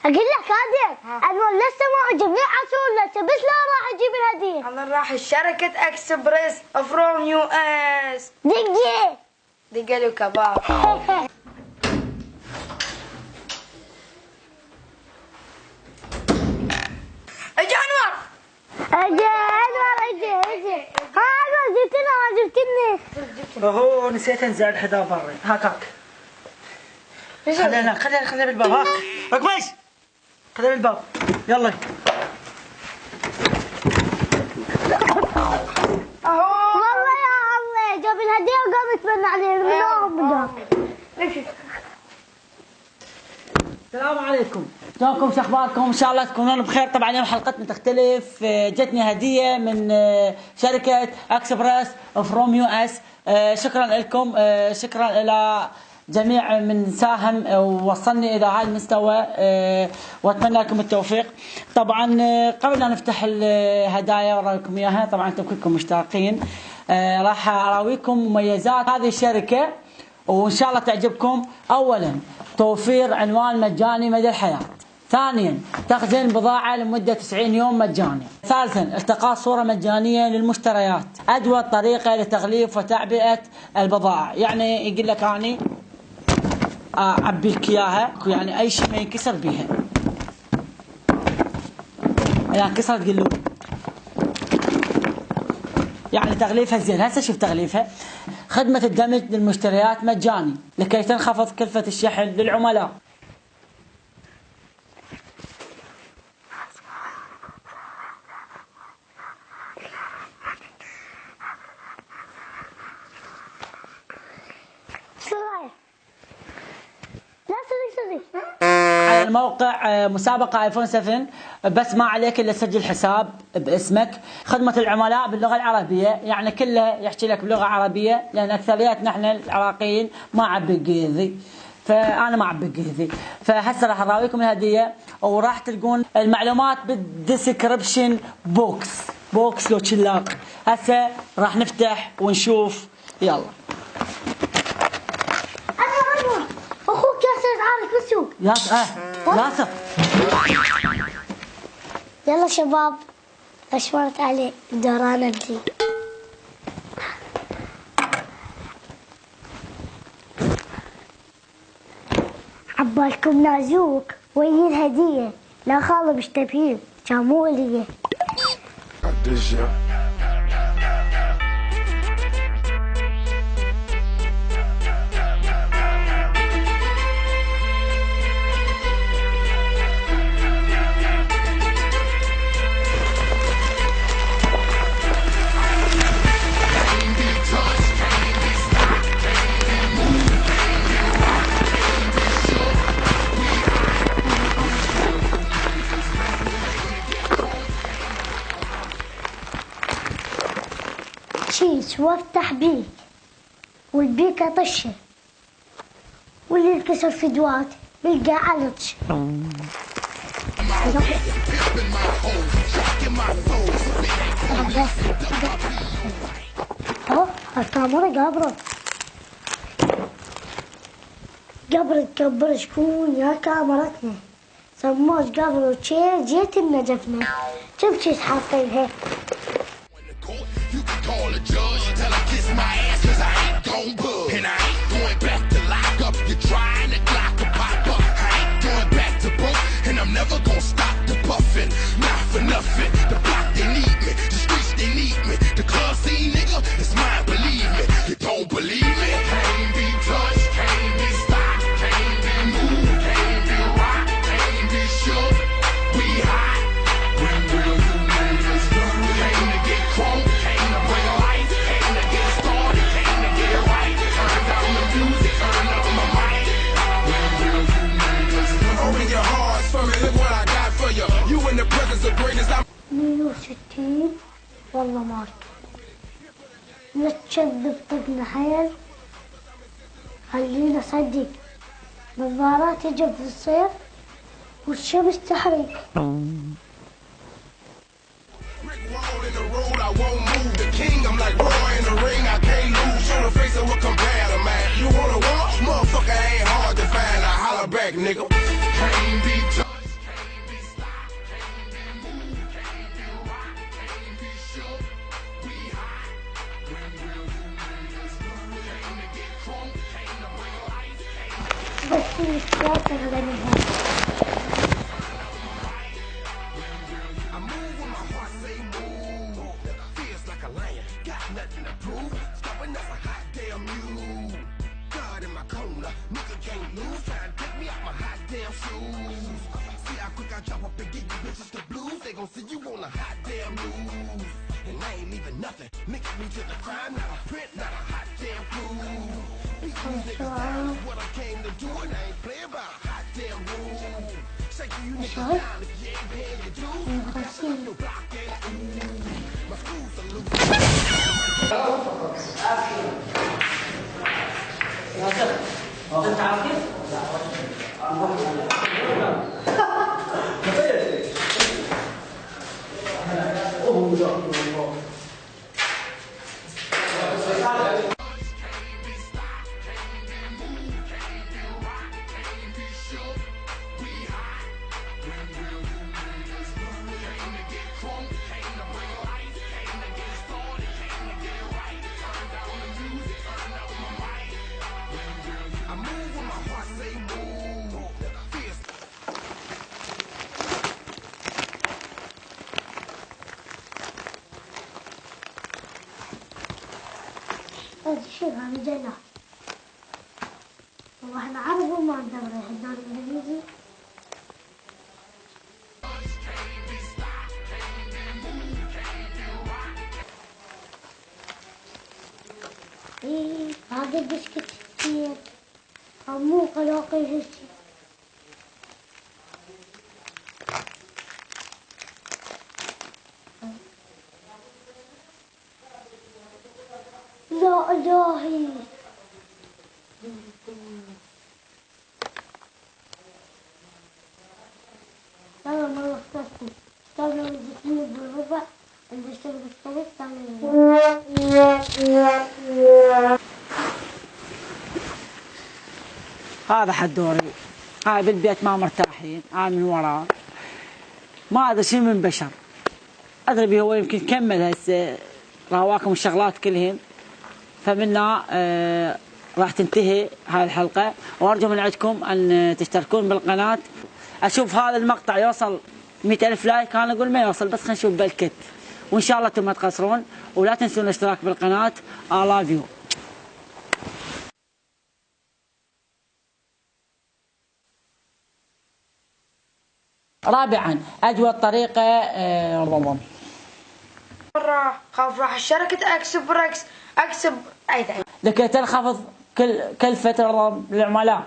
اقول لك هادي انا لسه ما عجبني عسولته بس لا راح اجيب الهديه. انا راح شركة اكسبريس فروم يو اس. دقي له كباب. اجي انور. اجي ها انور جبتنا ما جبتني. اوه نسيت انزل الحذاء برا. هاكاك خلينا هناك خلينا بالباب. هاك اقمش خلينا بالباب يلا. والله يا الله جاب الهديه وقام يتمنى علينا من نوم. السلام عليكم، شلونكم؟ شو اخباركم؟ ان شاء الله تكونون بخير. طبعا اليوم حلقتنا تختلف، جتني هديه من شركه اكسبريس فروم يو اس. شكرا لكم، شكرا الى جميع من ساهم ووصلني الى هذا المستوى، واتمنى لكم التوفيق. طبعا قبل لا نفتح الهدايا واراويكم اياها، طبعا انتم كلكم مشتاقين، راح اراويكم مميزات هذه الشركه وان شاء الله تعجبكم. اولا توفير عنوان مجاني مدى الحياه. ثانيا تخزين بضاعة لمدة 90 يوم مجاني. ثالثا التقاط صورة مجانية للمشتريات. أجود طريقة لتغليف وتعبئة البضائع، يعني يقول لك أني أعبي لك إياها، يعني أي شيء ما ينكسر بيها، يعني كسرت قلوب، يعني تغليفها زين. هسه شوف تغليفها. خدمة الدمج للمشتريات مجاني لكي تنخفض كلفة الشحن للعملاء. على الموقع مسابقة ايفون 7، بس ما عليك الا تسجل حساب باسمك. خدمة العملاء باللغة العربية، يعني كله يحكي لك بلغة عربية، لان اكثريتنا احنا العراقيين ما عبي انجليزي، فانا ما عبي انجليزي. فهسه راح اراويكم الهدية وراح تلقون المعلومات بالديسكربشن بوكس لو شلاق. هسه راح نفتح ونشوف. يلا اخوك ياسر عارف بالسوق. ياسر يلا شباب اشمرت عليه دوران امشي. عبالكم نازوك وين الهديه؟ لا خاله مش تبين جامو لي. شيش وافتح بيك والبيك اطشه واللي انكسر فدوات بلقى علطش. الكاميرا قبرت شكون يا كاميرتنا؟ سموش قبر وشير جيت النجفنا شوف شي حاطينها. Call a judge, tell her kiss my ass cause I ain't gon' bug. And I ain't going back to lock up. You're trying to clock a pop up. I ain't going back to broke. And I'm never gon' stop the puffin'. Not for nothing. The block they need me. The streets they need me. The club scene nigga, it's mine, believe me. You don't believe me? Can't be touched, can't be stopped, can't be moved, can't be rocked, can't be shook. We hot. When will you niggas do? Came to get crunk. مية وستين والله مات. لا تشذب طقنا حيل خلينا صدق. نظارات يجب في الصيف والشمس تحرق. السياسة غدا I drop up and give you bitches the blues. They gon' see you on a hot damn news. And I ain't leaving nothing. Mix me to the crime, not a print, not a hot damn fool. Beat these niggas down is what I came to do, and I ain't playing by a hot damn rule. Shaking you niggas down if you ain't paying your dues. That's on your block and ooh. My screws are loose. انت عارف كيف؟ هذا الشيء هذا جنة. والله احنا عرب وما ندور الدوري الانجليزي. ايه هذا البسكت كتير مو قلاقي هسي. يا إلهي يلا مرة اخترتني اشتغلوا الزيتون بالربع اللي اشتغل بالثلث هذا حدوري، هاي بالبيت ما مرتاحين، هاي من وراه ما ادري شنو من بشر، ادري به هو يمكن كمل هسه رواكم الشغلات كلهن، فمنا راح تنتهي هاي الحلقة، وارجو من عندكم ان تشتركون بالقناة. اشوف هذا المقطع يوصل 100,000 لايك، انا اقول ما يوصل بس خلينا نشوف بالكت، وان شاء الله انتم ما تقصرون، ولا تنسون الاشتراك بالقناة. I love you. رابعا اجود طريقة رمضان. مرة خاف راح شركة اكسبركس اكسب عيد لكي تنخفض كلفة العملاء.